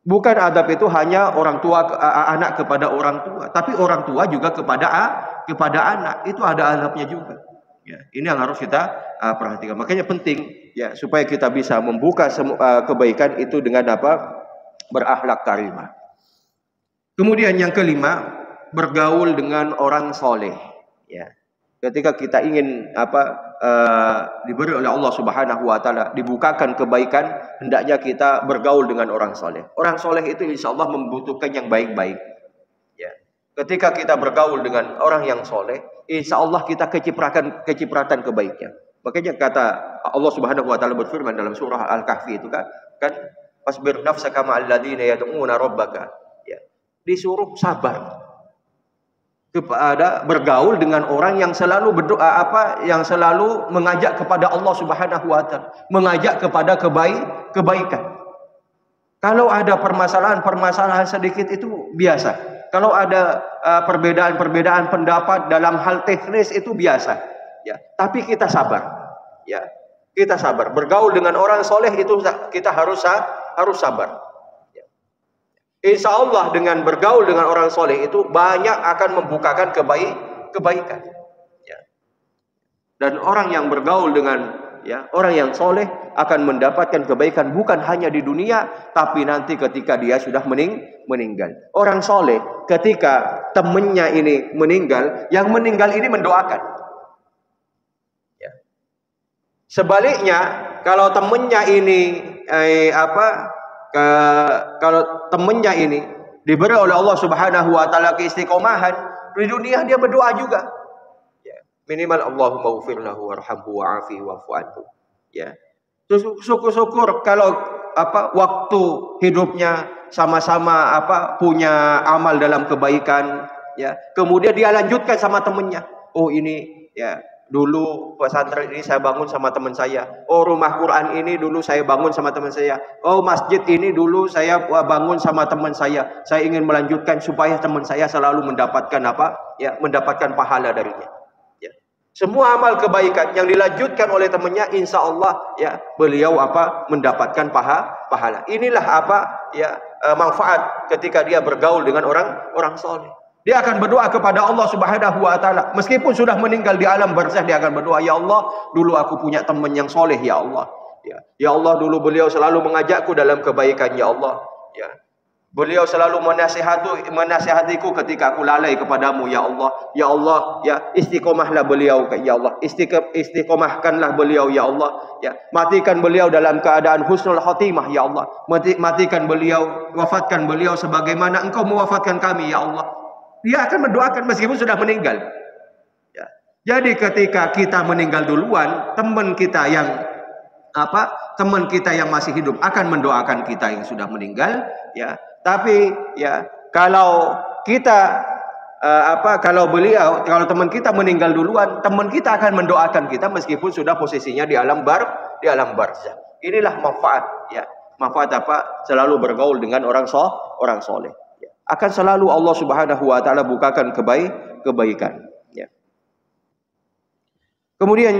Bukan adab itu hanya orang tua anak kepada orang tua, tapi orang tua juga kepada anak. Itu ada adabnya juga. Ya, ini yang harus kita perhatikan. Makanya penting ya supaya kita bisa membuka kebaikan itu dengan berakhlak karimah. Kemudian yang kelima, bergaul dengan orang soleh. Ya, ketika kita ingin diberi oleh Allah Subhanahu Wa Taala dibukakan kebaikan, hendaknya kita bergaul dengan orang soleh. Orang soleh itu insya Allah membutuhkan yang baik-baik. Ya, ketika kita bergaul dengan orang yang soleh, insya Allah kita kecipratan kebaikan. Makanya kata Allah Subhanahu Wa Taala berfirman dalam surah Al-Kahfi itu kan wasbir nafsaka ma'al ladzina yad'una rabbaka. Ya. Disuruh sabar kepada bergaul dengan orang yang selalu berdoa yang selalu mengajak kepada Allah Subhanahu Wa Taala, mengajak kepada kebaikan. Kalau ada permasalahan sedikit itu biasa. Kalau ada perbedaan pendapat dalam hal teknis itu biasa, ya. Tapi kita sabar, ya. Kita sabar. Bergaul dengan orang soleh itu kita harus sabar. Ya. Insya Allah dengan bergaul dengan orang soleh itu banyak akan membukakan kebaikan. Ya. Dan orang yang bergaul dengan orang yang soleh akan mendapatkan kebaikan bukan hanya di dunia, tapi nanti ketika dia sudah meninggal. Orang soleh ketika temannya ini meninggal, yang meninggal ini mendoakan. Ya. Sebaliknya, kalau temannya ini kalau temannya ini diberi oleh Allah Subhanahu Wa Taala keistiqomahan, di dunia dia berdoa juga. Minimal Allahumma ghfir lahu warhamhu wa'afihi wa'fu anhu. Ya. Syukur-syukur kalau waktu hidupnya sama-sama punya amal dalam kebaikan, ya. Kemudian dia lanjutkan sama temennya. Oh ini ya dulu pesantren ini saya bangun sama teman saya. Oh rumah Quran ini dulu saya bangun sama teman saya. Oh masjid ini dulu saya bangun sama teman saya. Saya ingin melanjutkan supaya teman saya selalu mendapatkan mendapatkan pahala darinya. Semua amal kebaikan yang dilanjutkan oleh temannya, insya Allah beliau mendapatkan pahala. Inilah manfaat ketika dia bergaul dengan orang soleh. Dia akan berdoa kepada Allah Subhanahu wa taala. Meskipun sudah meninggal di alam barzakh, dia akan berdoa, ya Allah, dulu aku punya teman yang soleh, ya Allah. Ya Allah, dulu beliau selalu mengajakku dalam kebaikan, ya Allah. Beliau selalu menasihatiku ketika aku lalai kepadamu, ya Allah. Ya Allah, istiqomahlah beliau, ya Allah. Istiqomahkanlah beliau, ya Allah. Matikan beliau dalam keadaan husnul khotimah, ya Allah. Matikan beliau, wafatkan beliau sebagaimana Engkau mewafatkan kami, ya Allah. Dia akan mendoakan meskipun sudah meninggal. Jadi ketika kita meninggal duluan, teman kita yang masih hidup akan mendoakan kita yang sudah meninggal, ya. Tapi kalau kita kalau teman kita meninggal duluan, teman kita akan mendoakan kita meskipun sudah posisinya di alam barzakh. Inilah manfaat, manfaat selalu bergaul dengan orang soleh. Akan selalu Allah Subhanahu wa taala bukakan kebaikan. Kemudian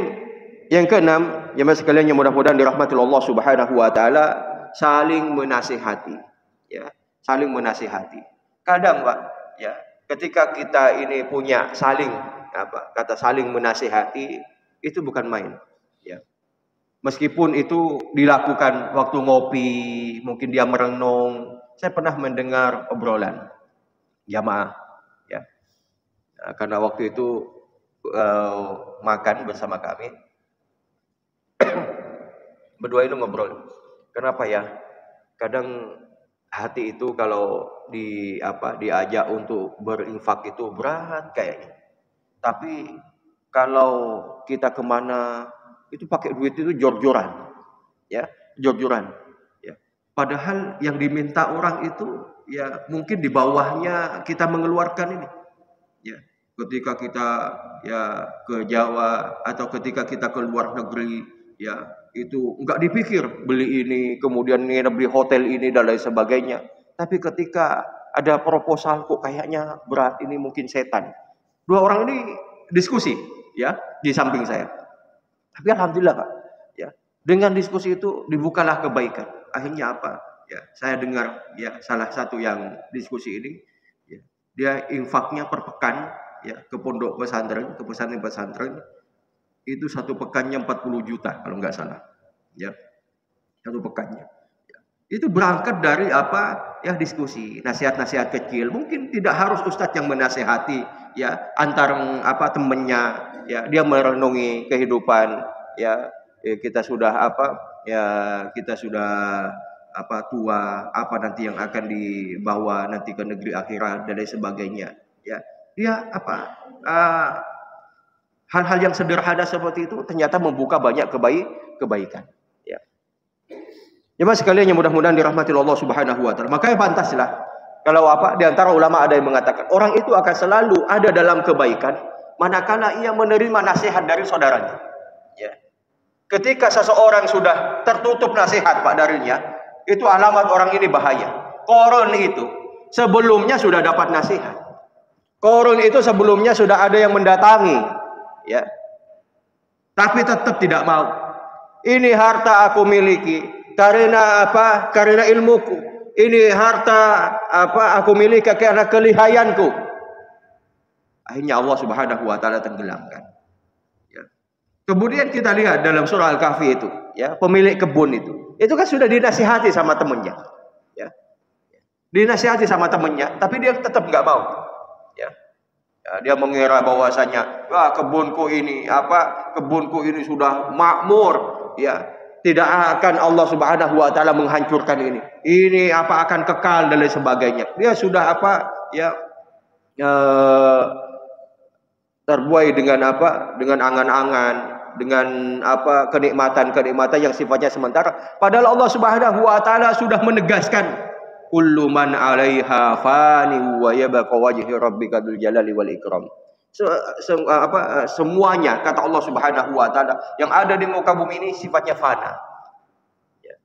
yang keenam, jemaah sekalian yang mudah-mudahan dirahmati Allah Subhanahu wa taala, saling menasihati, saling menasihati. Kadang ketika kita ini punya saling menasihati, itu bukan main, Meskipun itu dilakukan waktu ngopi, mungkin dia merenung. Saya pernah mendengar obrolan jamaah, karena waktu itu makan bersama kami, berdua itu ngobrol. Kenapa ya? Kadang hati itu kalau diajak untuk berinfak itu berat kayaknya. Tapi kalau kita kemana itu pakai duit itu jor-joran, jor-joran. Padahal yang diminta orang itu mungkin di bawahnya kita mengeluarkan ini. Ketika kita ke Jawa atau ketika kita ke luar negeri, itu enggak dipikir beli ini, kemudian beli hotel ini dan lain sebagainya. Tapi ketika ada proposal kok kayaknya berat, ini mungkin setan. Dua orang ini diskusi di samping saya. Tapi alhamdulillah Pak, dengan diskusi itu dibukalah kebaikan. Akhirnya saya dengar salah satu yang diskusi ini, dia infaknya per pekan ke pondok pesantren, ke pesantren itu satu pekannya 40 juta kalau nggak salah, satu pekannya. Itu berangkat dari diskusi, nasihat-nasihat kecil. Mungkin tidak harus ustadz yang menasihati, antar temennya, dia merenungi kehidupan, kita sudah kita sudah tua, apa nanti yang akan dibawa nanti ke negeri akhirat dan lain sebagainya. Dia hal-hal yang sederhana seperti itu ternyata membuka banyak kebaikan. Jemaah sekalian yang mudah-mudahan dirahmati Allah Subhanahu wa taala. Makanya pantaslah kalau di antara ulama ada yang mengatakan orang itu akan selalu ada dalam kebaikan manakala ia menerima nasihat dari saudaranya. Ketika seseorang sudah tertutup nasihat darinya, itu alamat orang ini bahaya. Korun itu sebelumnya sudah dapat nasihat. Korun itu sebelumnya sudah ada yang mendatangi, tapi tetap tidak mau. Ini harta aku miliki karena karena ilmuku. Ini harta aku miliki karena kelihayanku. Akhirnya Allah Subhanahu wa taala tenggelamkan. Kemudian kita lihat dalam surah Al-Kahfi itu, pemilik kebun itu kan sudah dinasihati sama temannya, dinasihati sama temannya, tapi dia tetap nggak mau, dia mengira bahwasanya kebunku ini sudah makmur, tidak akan Allah Subhanahu wa taala menghancurkan ini akan kekal dan lain sebagainya. Dia sudah terbuai dengan dengan angan-angan. dengan apa kenikmatan-kenikmatan yang sifatnya sementara. Padahal Allah Subhanahu wa taala sudah menegaskan kullu man 'alaiha fani wa yabqa wajhu rabbika dzul jalali wal ikram. Semuanya kata Allah Subhanahu wa taala yang ada di muka bumi ini sifatnya fana. Ya.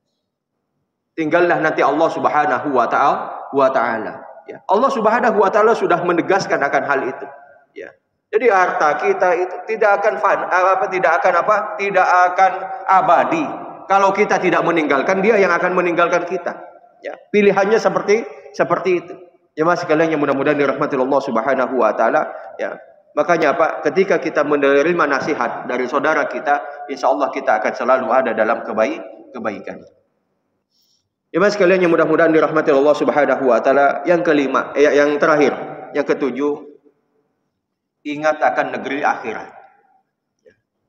Tinggallah nanti Allah Subhanahu wa taala. Ya. Allah Subhanahu wa taala sudah menegaskan akan hal itu. Ya. Jadi harta kita itu tidak akan tidak akan abadi kalau kita tidak meninggalkan, dia yang akan meninggalkan kita. Ya, pilihannya seperti itu. Ya mas sekalian yang mudah-mudahan dirahmati Allah Subhanahu wa taala, ya. Makanya ketika kita menerima nasihat dari saudara kita, insya Allah kita akan selalu ada dalam kebaikan. Ya mas sekalian yang mudah-mudahan dirahmati Allah Subhanahu wa taala, yang kelima, yang terakhir, yang ketujuh, ingat akan negeri akhirat.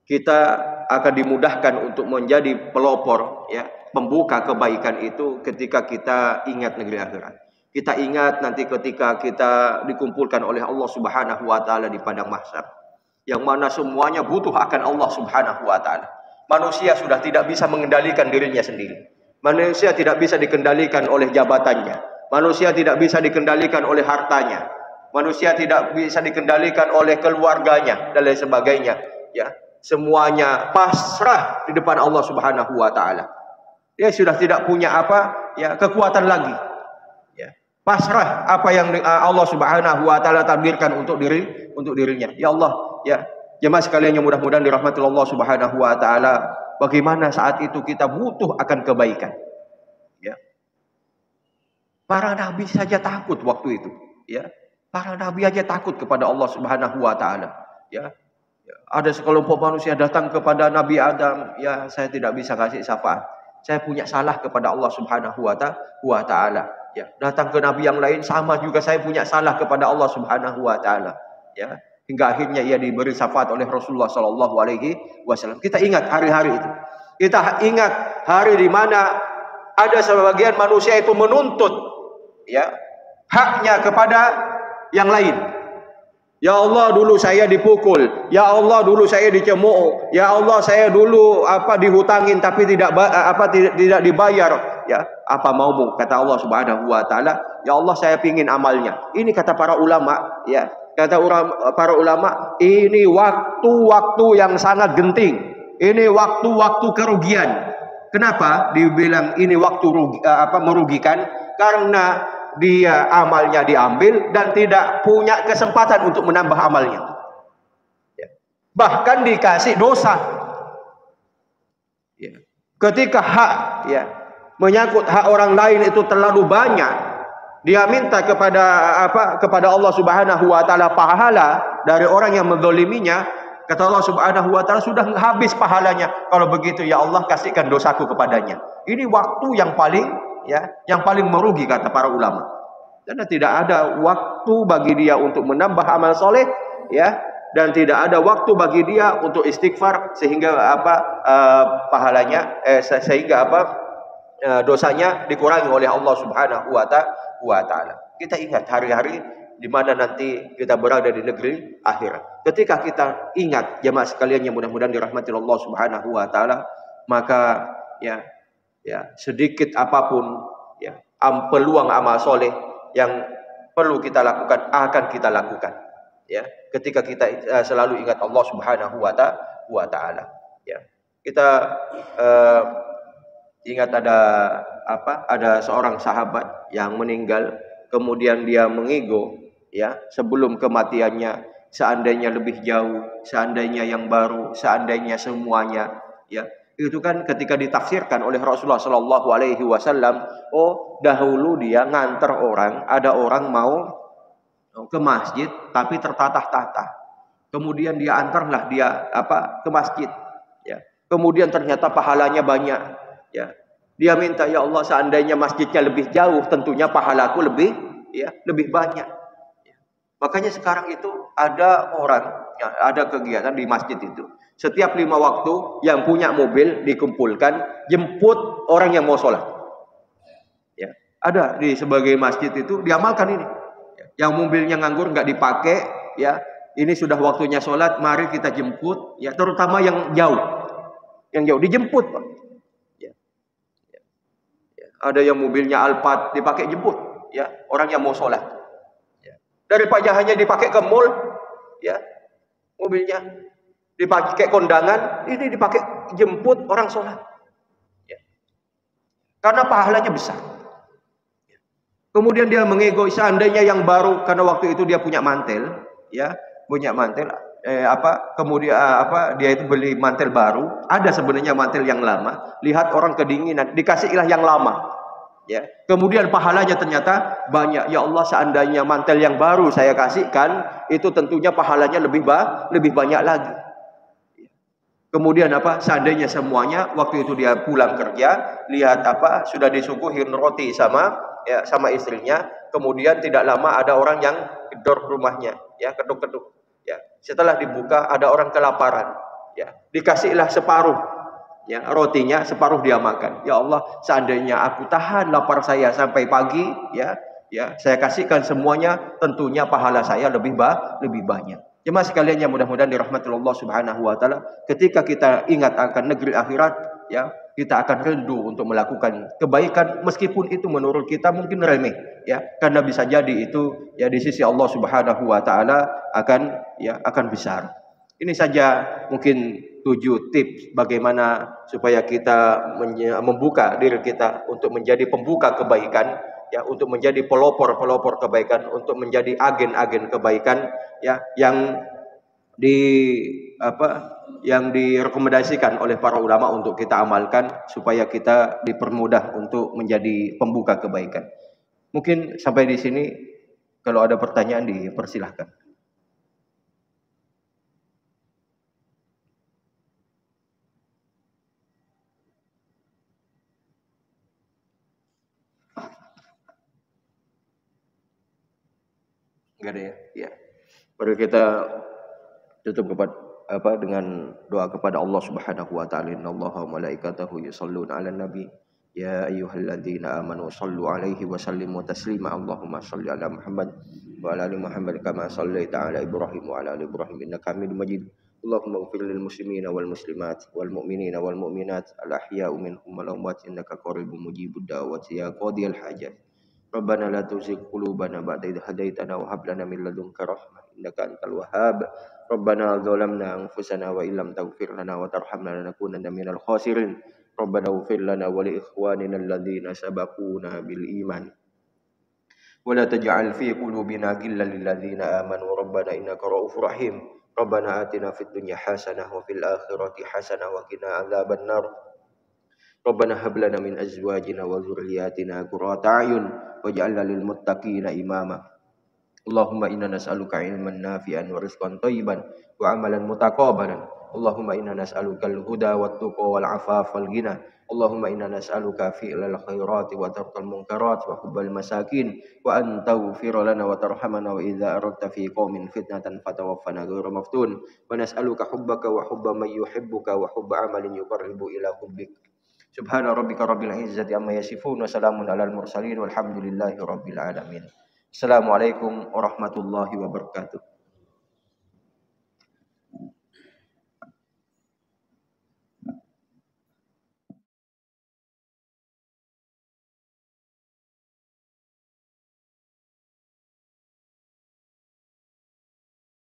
Kita akan dimudahkan untuk menjadi pelopor, ya, pembuka kebaikan itu ketika kita ingat negeri akhirat. Kita ingat nanti ketika kita dikumpulkan oleh Allah Subhanahu wa taala di padang mahsyar, yang mana semuanya butuh akan Allah Subhanahu wa taala. Manusia sudah tidak bisa mengendalikan dirinya sendiri. Manusia tidak bisa dikendalikan oleh jabatannya. Manusia tidak bisa dikendalikan oleh hartanya. Manusia tidak bisa dikendalikan oleh keluarganya dan lain sebagainya, ya. Semuanya pasrah di depan Allah Subhanahu wa taala. Dia sudah tidak punya kekuatan lagi. Ya. Pasrah apa yang Allah Subhanahu wa taala takdirkan untuk dirinya. Ya Allah, ya. Jemaah sekalian yang mudah-mudahan dirahmati Allah Subhanahu wa taala, bagaimana saat itu kita butuh akan kebaikan. Ya. Para nabi saja takut waktu itu, ya. Para nabi aja takut kepada Allah Subhanahu wa taala, ya. Ada sekelompok manusia datang kepada Nabi Adam, ya saya tidak bisa kasih syafaat. Saya punya salah kepada Allah Subhanahu wa taala. Ya, datang ke nabi yang lain sama juga, saya punya salah kepada Allah Subhanahu wa taala. Ya, hingga akhirnya ia diberi syafaat oleh Rasulullah sallallahu alaihi wasallam. Kita ingat hari-hari itu. Kita ingat hari di mana ada sebagian manusia itu menuntut, ya, haknya kepada yang lain. Ya Allah, dulu saya dipukul. Ya Allah, dulu saya dicemooh. Ya Allah, saya dulu dihutangin tapi tidak dibayar. Ya, apa maumu? Kata Allah Subhanahu wa taala, ya Allah, saya pingin amalnya. Ini kata para ulama, ya. Kata para ulama, ini waktu-waktu yang sangat genting. Ini waktu-waktu kerugian. Kenapa dibilang ini waktu merugikan? Karena dia amalnya diambil dan tidak punya kesempatan untuk menambah amalnya. Ya. Bahkan dikasih dosa. Ya. Ketika hak, ya, menyangkut hak orang lain itu terlalu banyak, dia minta kepada Allah Subhanahu wa taala pahala dari orang yang menzaliminya. Kata Allah Subhanahu wa taala, sudah habis pahalanya. Kalau begitu ya Allah, kasihkan dosaku kepadanya. Ini waktu yang paling merugi kata para ulama. Karena tidak ada waktu bagi dia untuk menambah amal soleh, ya, dan tidak ada waktu bagi dia untuk istighfar sehingga dosanya dikurangi oleh Allah Subhanahu wa taala. Kita ingat hari-hari di mana nanti kita berada di negeri akhirat. Ketika kita ingat, jemaah sekalian yang mudah-mudahan dirahmati Allah Subhanahu wa taala, maka ya sedikit apapun, ya, peluang amal soleh yang perlu kita lakukan akan kita lakukan, ya, ketika kita selalu ingat Allah Subhanahu wa taala, ya. Kita ingat ada seorang sahabat yang meninggal, kemudian dia mengigo, ya, sebelum kematiannya, seandainya lebih jauh, seandainya yang baru, seandainya semuanya, ya. Itu kan ketika ditafsirkan oleh Rasulullah Shallallahu Alaihi Wasallam, oh dahulu dia nganter orang, ada orang mau ke masjid tapi tertatah-tatah, kemudian dia antarlah dia ke masjid, ya. Kemudian ternyata pahalanya banyak, ya. Dia minta, ya Allah, seandainya masjidnya lebih jauh, tentunya pahalaku lebih banyak. Ya. Makanya sekarang itu ada orang, ya, ada kegiatan di masjid itu. Setiap 5 waktu yang punya mobil dikumpulkan, jemput orang yang mau sholat. Ya, ada di sebagai masjid itu diamalkan ini. Ya, yang mobilnya nganggur nggak dipakai, ya, ini sudah waktunya sholat, mari kita jemput, ya, terutama yang jauh. Yang jauh dijemput, Pak. Ya. Ya. Ya. Ada yang mobilnya Alphard dipakai jemput, ya, orang yang mau sholat. Ya. Daripada hanya dipakai ke mall, ya, mobilnya dipakai kondangan, ini dipakai jemput orang sholat. Ya. Karena pahalanya besar. Ya. Kemudian dia mengego, seandainya yang baru, karena waktu itu dia punya mantel, ya, punya mantel, kemudian dia itu beli mantel baru, ada sebenarnya mantel yang lama, lihat orang kedinginan, dikasihlah yang lama, ya, kemudian pahalanya ternyata banyak. Ya Allah, seandainya mantel yang baru saya kasihkan, itu tentunya pahalanya lebih banyak lagi. Kemudian seandainya semuanya waktu itu dia pulang kerja, lihat sudah disuguhin roti sama istrinya, kemudian tidak lama ada orang yang gedor rumahnya, ya, keduk-keduk. Ya, setelah dibuka ada orang kelaparan, ya, dikasihlah separuh, ya, rotinya, separuh dia makan. Ya Allah, seandainya aku tahan lapar saya sampai pagi, ya, saya kasihkan semuanya, tentunya pahala saya lebih banyak. Jemaah sekalian yang mudah-mudahan dirahmati Allah Subhanahu wa taala, ketika kita ingat akan negeri akhirat, ya, kita akan rindu untuk melakukan kebaikan meskipun itu menurut kita mungkin remeh, ya, karena bisa jadi itu, ya, di sisi Allah Subhanahu wa taala akan besar. Ini saja mungkin 7 tips bagaimana supaya kita membuka diri kita untuk menjadi pembuka kebaikan, ya, untuk menjadi pelopor kebaikan, untuk menjadi agen-agen kebaikan, ya, yang direkomendasikan oleh para ulama untuk kita amalkan supaya kita dipermudah untuk menjadi pembuka kebaikan. Mungkin sampai di sini, kalau ada pertanyaan dipersilahkan. Enggak ada, ya? Ya. Mari kita tutup dengan doa kepada Allah Subhanahu wa taala. Innallaha wa malaikatahu yusholluna 'alan nabi. Ya ayyuhalladzina amanu shallu 'alaihi wa sallimu taslima. Allahumma shalli 'ala Muhammad wa 'ala ali Muhammad kama shallaita 'ala Ibrahim wa 'ala ali Ibrahim innaka Hamidum Majid. Allahumma ighfir lil muslimina wal muslimat wal mu'minina wal mu'minat al ahya'u minhum wal amwat innaka qaribun mujibud da'wati ya qadiyal hajat. Rabbana la tuzigh qulubana ba'da idh hadaitana wa hab lana min ladunka rahmah innaka antal wahhab. Rabbana zalamna anfusana wa illam taghfir lana wa tarhamna lanakunanna minal khasirin. Rabbana ighfir lana wa li ikhwanina alladhina sabaquna bil iman. Wa la taj'al fi qulubina ghillan lil ladzina amanu rabbana innaka ra'ufur rahim. Rabbana atina fid dunya hasanah wa fil akhirati hasanah wa qina adzaban nar. Rabbana hab lana min azwajina wa dzurriyyatina qurrata a'yun waj'alna lil muttaqina imama. Allahumma inna nas'aluka ilman nafi'an wa rizqan thayyiban wa amalan mutaqabbalan. Allahumma inna nas'aluka al-huda wat tuqa wal 'afafa wal ghina. Allahumma inna nas'aluka fi'lal khairati wa tarkal munkarat wa hubbal masakin wa an taghfira lana wa tarhamana wa idza aradta fi qaumin fitnatan fatawaffana ghayra maftun wa nas'aluka hubbaka wa hubba man yuhibbuka wa hubba amalin yuqarribu ila hubbik. Subhana rabbika rabbil izzati amma yasifun wa salamun alal mursalin walhamdulillahi rabbil alamin. Assalamualaikum warahmatullahi wabarakatuh.